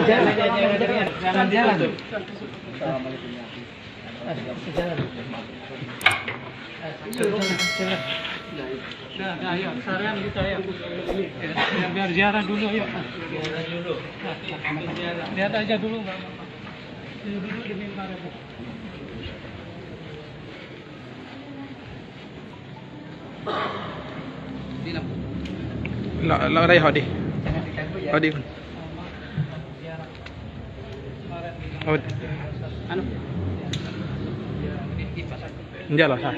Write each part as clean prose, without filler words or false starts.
Jangan jalan. Nah, ayo, saran kita ya. Biar ziarah dulu, yuk. Lihat aja dulu, Mbak. Duduk di mimbar. Lo đây họ đi. Họ đi. Anu. Enggak loh, Sah.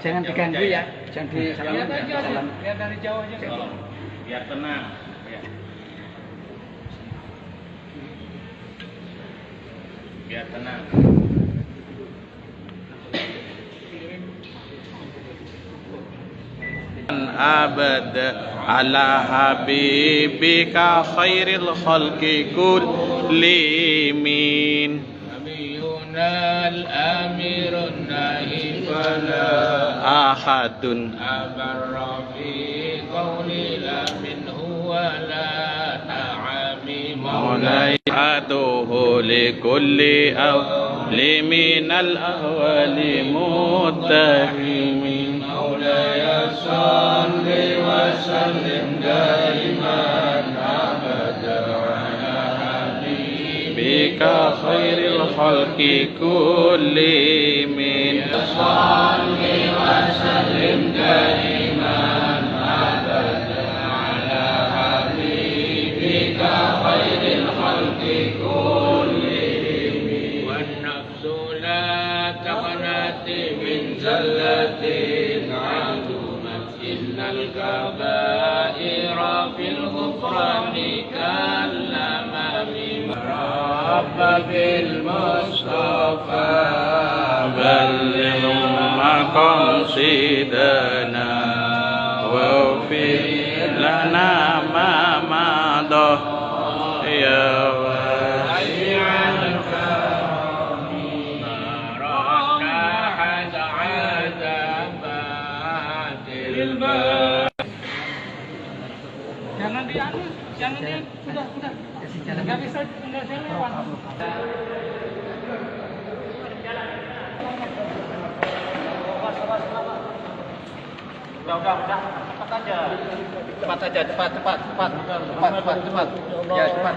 Jangan diganggu ya. Jangan disalam. Lihat dari jauh aja. Biar tenang. Biar tenang. أبدا على حبيبك خير الخلق كلهم نبينا الأمير الناهي فلا أحد أبر في قول لا منه ولا نعم مولاي أدعوه لكل أول من الأهوال متهم مولاي صل وسلم دائما أبدا على حبيبك خير الخلق كلهم صل وسلم دائما أبدا على حبيبك خير الخلق كلهم والنفس لا تقنط من زلة الكبائر في الغفران كالأمام رب بالمصطفى بلغ مقاصدنا واغفر لنا ما مضى يا واسع الكرم ما ركعت عذابات الباب. Jangan dianu, jangan di, udah. Nggak bisa, nggak saya lewat. Udah, cepat aja. Cepat. Ya, cepat.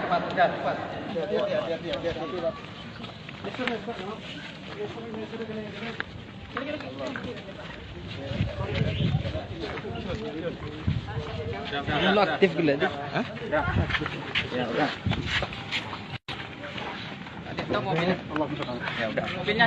Lo aktif gila tuh. Hah? Ya udah. Ada mobilnya. Ya udah. Mobilnya.